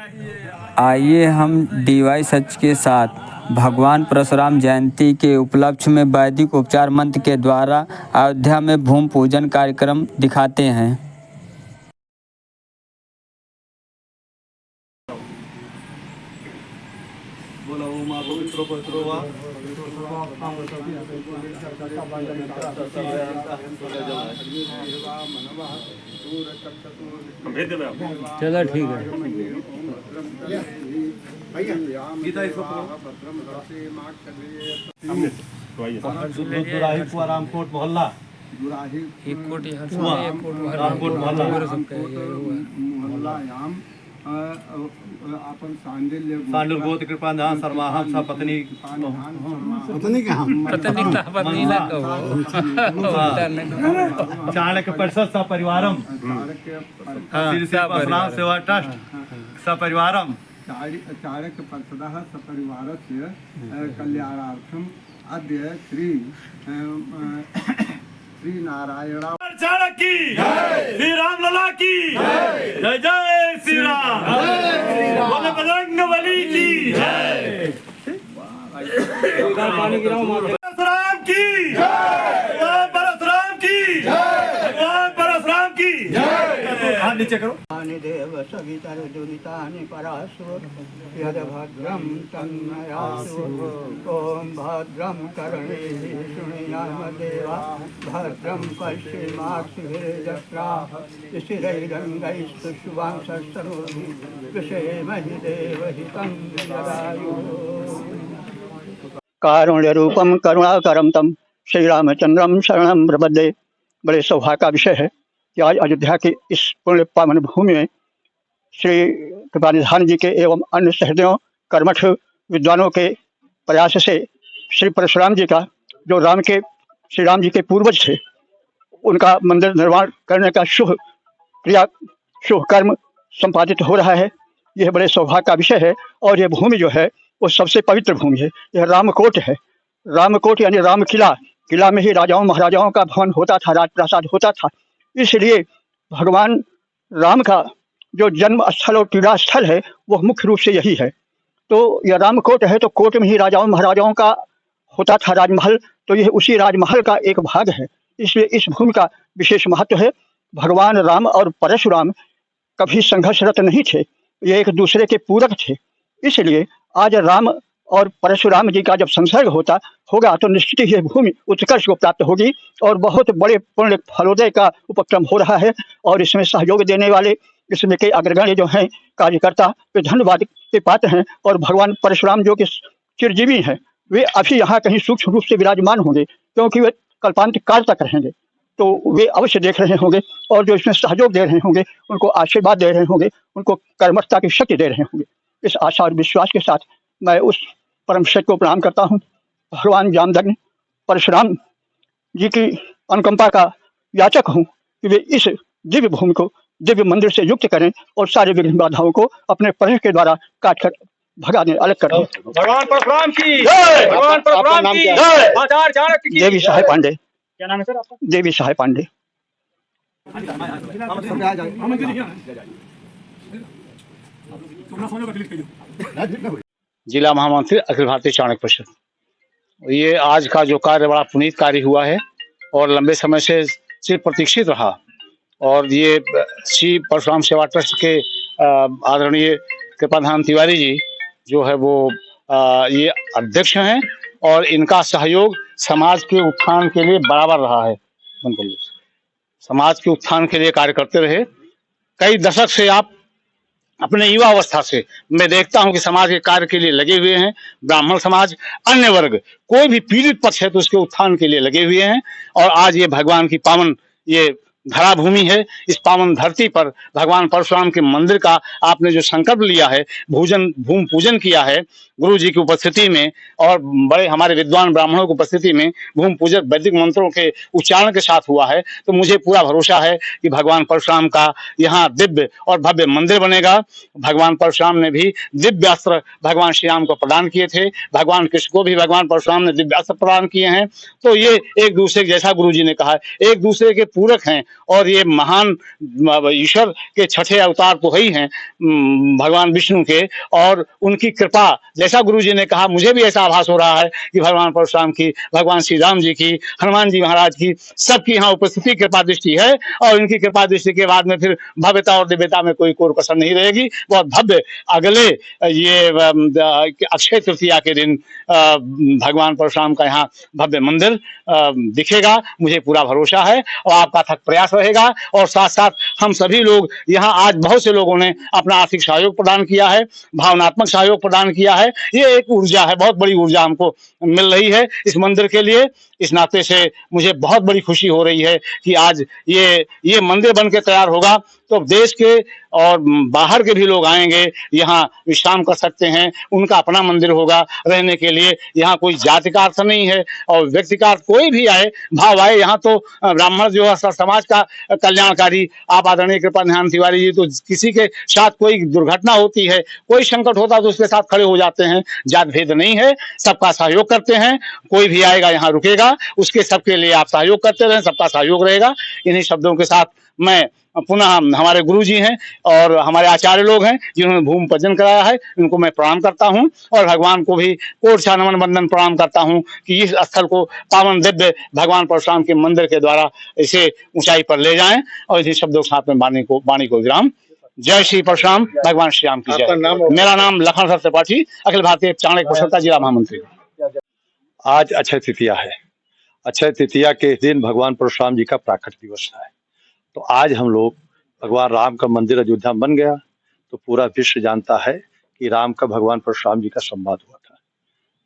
आइए हम DY सच के साथ भगवान परशुराम जयंती के उपलक्ष्य में वैदिक उपचार मंत्र के द्वारा अयोध्या में भूमि पूजन कार्यक्रम दिखाते हैं। चलो ठीक है। रामकोट मोहल्ला अपन सांडिल गोत्र कृपा ध्यान सर्वाहम सब पत्नी चाणक्य परिषद सपरिवारम सेवा ट्रस्ट सपरिवारम चाणक्य परिषद सपरिवारस्य कल्याणार्थम अद्य श्री नारायण चाणक्य की श्री राम लला की जय जय श्री राम, बोले बजरंग बली की जय, परशुराम की भगवान परशुराम की भगवान परशुराम की जय। हाथ नीचे करो। देव सवितर दुरितानि परासुर यद भद्रं तन्मयासु ओम भद्रं कर्णेभिः शृणुयाम देवा भद्रं पश्येमाक्षभिर्यजत्राः स्थिरैरङ्गैस्तु शुभांशस्तनूभिः विषेमहि देवहितं यदायुः। कारुण्यरूपं करुणाकरं तं श्रीरामचंद्रम शरणं प्रपद्ये। बड़े सौभाग्य का विषय है कि आज अयोध्या के इस पुण्य पावन भूमि में श्री कृपानिधान जी के एवं अन्य सहृदयों कर्मठ विद्वानों के प्रयास से श्री परशुराम जी का जो श्री राम जी के पूर्वज थे उनका मंदिर निर्माण करने का शुभ कर्म संपादित हो रहा है। यह बड़े सौभाग्य का विषय है और यह भूमि जो है वो सबसे पवित्र भूमि है। यह रामकोट है। रामकोट यानी राम किला में ही राजाओं महाराजाओं का भवन होता था, राजप्रासाद होता था। इसलिए भगवान राम का जो जन्म स्थल और क्रीड़ा स्थल है वह मुख्य रूप से यही है। तो यह रामकोट है तो कोट में ही राजाओं महाराजाओं का होता था राजमहल, तो यह उसी राजमहल का एक भाग है। इसलिए इस भूमि का विशेष महत्व है। भगवान राम और परशुराम कभी संघर्षरत नहीं थे, ये एक दूसरे के पूरक थे। इसलिए आज राम और परशुराम जी का जब संसर्ग होगा तो निश्चित ही यह भूमि उत्कर्ष को प्राप्त होगी और बहुत बड़े पुण्य फलोदय का उपक्रम हो रहा है। और इसमें सहयोग देने वाले इसमें के अग्रगण्य जो हैं कार्यकर्ता वे धन्यवाद के पात्र हैं। और भगवान परशुराम जो कि चिरजीवी हैं वे अभी यहाँ कहीं सूक्ष्म रूप से विराजमान होंगे, क्योंकि वे कल्पांत काल तक रहेंगे, तो वे अवश्य देख रहे होंगे और जो इसमें सहयोग दे रहे होंगे उनको आशीर्वाद दे रहे होंगे, उनको कर्मठता की शक्ति दे रहे होंगे। इस आशा और विश्वास के साथ मैं उस परम सत्य को प्रणाम करता हूँ। भगवान जामदग्नि परशुराम जी की अनुकंपा का याचक हूँ कि वे इस दिव्य भूमि को दिव्य मंदिर से युक्त करें और सारे विघ्न बाधाओं को अपने प्रयास के द्वारा काट कर भगा दें, अलग करें। भगवान परशुराम की जय, भगवान परशुराम की जय, आचार्य चाणक्य की। देवी सहाय पांडे। क्या नाम है सर आपका? देवी सहाय पांडे। जिला महामंत्री अखिल भारतीय चाणक्य परिषद। ये आज का जो कार्य बड़ा पुनीत कार्य हुआ है और लंबे समय से सिर्फ प्रतीक्षित रहा। और ये श्री परशुराम सेवा ट्रस्ट के आदरणीय कृपाधाम तिवारी जी जो है वो ये अध्यक्ष हैं और इनका सहयोग समाज के उत्थान के लिए बराबर रहा है। समाज के उत्थान के लिए कार्य करते रहे। कई दशक से आप अपने युवा अवस्था से मैं देखता हूं कि समाज के कार्य के लिए लगे हुए हैं। ब्राह्मण समाज, अन्य वर्ग, कोई भी पीड़ित पक्ष है तो उसके उत्थान के लिए लगे हुए हैं। और आज ये भगवान की पावन ये धरा भूमि है। इस पावन धरती पर भगवान परशुराम के मंदिर का आपने जो संकल्प लिया है, भूमि पूजन किया है गुरु जी की उपस्थिति में और बड़े हमारे विद्वान ब्राह्मणों की उपस्थिति में भूमि पूजन वैदिक मंत्रों के उच्चारण के साथ हुआ है, तो मुझे पूरा भरोसा है कि भगवान परशुराम का यहाँ दिव्य और भव्य मंदिर बनेगा। भगवान परशुराम ने भी दिव्य अस्त्र भगवान श्री राम को प्रदान किए थे, भगवान कृष्ण को भी भगवान परशुराम ने दिव्य अस्त्र प्रदान किए हैं। तो ये एक दूसरे के, जैसा गुरु जी ने कहा, एक दूसरे के पूरक हैं और ये महान ईश्वर के छठे अवतार तो ही हैं भगवान विष्णु के, और उनकी कृपा, जैसा गुरु जी ने कहा, मुझे भी ऐसा आभास हो रहा है कि भगवान परशुराम की, भगवान श्री राम जी की, हनुमान जी महाराज की, सबकी यहाँ उपस्थिति कृपा दृष्टि है। और इनकी कृपा दृष्टि के बाद में फिर भव्यता और दिव्यता में कोई कोर कसर नहीं रहेगी। बहुत भव्य अगले ये अक्षय तृतीया के दिन भगवान परशुराम का यहाँ भव्य मंदिर दिखेगा, मुझे पूरा भरोसा है। और आपका अथक प्रयास रहेगा, और साथ साथ हम सभी लोग यहाँ, आज बहुत से लोगों ने अपना आर्थिक सहयोग प्रदान किया है, भावनात्मक सहयोग प्रदान किया है। ये एक ऊर्जा है, बहुत बड़ी ऊर्जा हमको मिल रही है इस मंदिर के लिए। इस नाते से मुझे बहुत बड़ी खुशी हो रही है कि आज ये मंदिर बन के तैयार होगा तो देश के और बाहर के भी लोग आएंगे, यहाँ विश्राम कर सकते हैं। उनका अपना मंदिर होगा रहने के लिए। यहाँ कोई जाति का अर्थ नहीं है और व्यक्ति का अर्थ, कोई भी आए, भाव आए। यहाँ तो ब्राह्मण जो है समाज का कल्याणकारी, आप आदरणीय कृपानिधान तिवारी जी, तो किसी के साथ कोई दुर्घटना होती है, कोई संकट होता है तो उसके साथ खड़े हो जाते हैं। जात भेद नहीं है, सबका सहयोग करते हैं। कोई भी आएगा यहाँ रुकेगा, उसके सबके लिए आप सहयोग करते रहें, सबका सहयोग रहेगा। इन्हीं शब्दों के साथ मैं पुनः, हमारे गुरु जी हैं और हमारे आचार्य लोग हैं जिन्होंने भूमि पूजन कराया है, उनको मैं प्रणाम करता हूं, और भगवान को भी कोटि नमन वंदन प्रणाम करता हूं कि इस स्थल को पावन दिव्य भगवान परशुराम के मंदिर के द्वारा इसे ऊंचाई पर ले जाएं। और इसी शब्दों के साथ में वाणी को विराम। जय श्री परशुराम, भगवान श्री राम की जय। मेरा नाम लखन सर त्रिपाठी, अखिल भारतीय चाणक्य परिषद जिला महामंत्री। आज अक्षय तृतीया है। अक्षय तृतीया के दिन भगवान परशुराम जी का प्राकट दिवस है। तो आज हम लोग, भगवान राम का मंदिर अयोध्या में बन गया तो पूरा विश्व जानता है कि राम का भगवान परशुराम जी का संवाद हुआ था।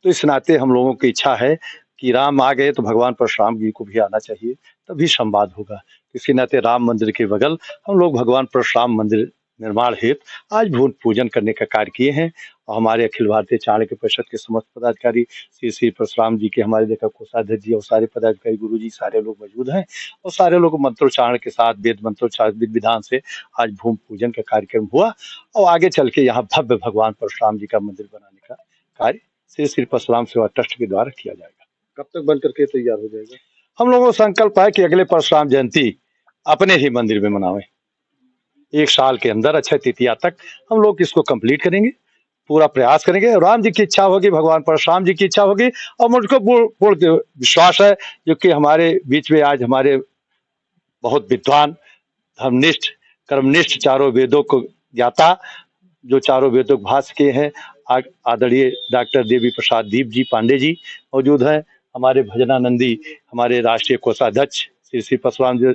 तो इस नाते हम लोगों की इच्छा है कि राम आ गए तो भगवान परशुराम जी को भी आना चाहिए, तभी संवाद होगा। इसी नाते राम मंदिर के बगल हम लोग भगवान परशुराम मंदिर निर्माण हेतु आज भूमि पूजन करने का कार्य किए हैं। और हमारे अखिल भारतीय चाणक्य परिषद के समस्त पदाधिकारी, श्री श्री परशुराम जी के हमारे देखा कोषाध्यक्ष जी और सारे पदाधिकारी, गुरु जी, सारे लोग मौजूद हैं। और सारे लोग मंत्रोच्चारण के साथ, वेद मंत्रोच्चारण विधि विधान से आज भूमि पूजन का कार्यक्रम हुआ। और आगे चल के यहाँ भव्य भगवान परशुराम जी का मंदिर बनाने का कार्य श्री श्री परशुराम सेवा ट्रस्ट के द्वारा किया जाएगा। कब तक बन करके तैयार हो जाएगा? हम लोगों का संकल्प है कि अगले परशुराम जयंती अपने ही मंदिर में मनावें। एक साल के अंदर अक्षय तृतीया तक हम लोग इसको कंप्लीट करेंगे, पूरा प्रयास करेंगे। राम जी की इच्छा होगी, भगवान परशुराम जी की इच्छा होगी, और मुझको पूर्ण विश्वास है क्योंकि हमारे बीच में आज हमारे बहुत विद्वान, धर्मनिष्ठ, कर्मनिष्ठ, चारों वेदों को ज्ञाता, जो चारों वेदों को भाष्य के हैं, आदरणीय डॉक्टर देवी प्रसाद दीप जी पांडे जी मौजूद हैं। हमारे भजनानंदी, हमारे राष्ट्रीय कोषाध्यक्ष श्री श्री परशुराम जी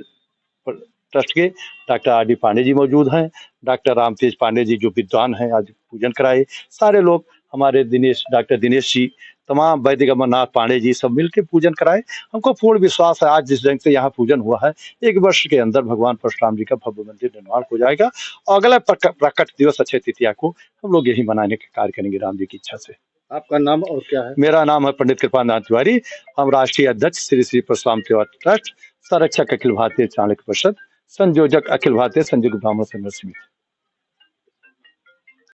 ट्रस्ट के doctor R D Pandey ji मौजूद हैं। डॉक्टर रामतेज पांडे जी जो विद्वान हैं, आज पूजन कराए। सारे लोग हमारे डॉक्टर दिनेश जी, तमाम वैदिक अमरनाथ पांडे जी, सब मिलकर पूजन कराए। हमको पूर्ण विश्वास है आज जिस ढंग से यहाँ पूजन हुआ है, 1 वर्ष के अंदर भगवान परशुराम जी का भव्य मंदिर निर्माण हो जाएगा। और अगला प्रकट दिवस अक्षय तृतीया को हम लोग यही मनाने का कार्य करेंगे राम जी की इच्छा से। आपका नाम और क्या है? मेरा नाम है पंडित कृपानिधान तिवारी। हम राष्ट्रीय अध्यक्ष श्री श्री परशुराम सेवा ट्रस्ट, संरक्षक अखिल भारतीय चाणक्य परिषद, संयोजक अखिल भारतीय संयुक्त ब्राह्मण संघर्ष समिति।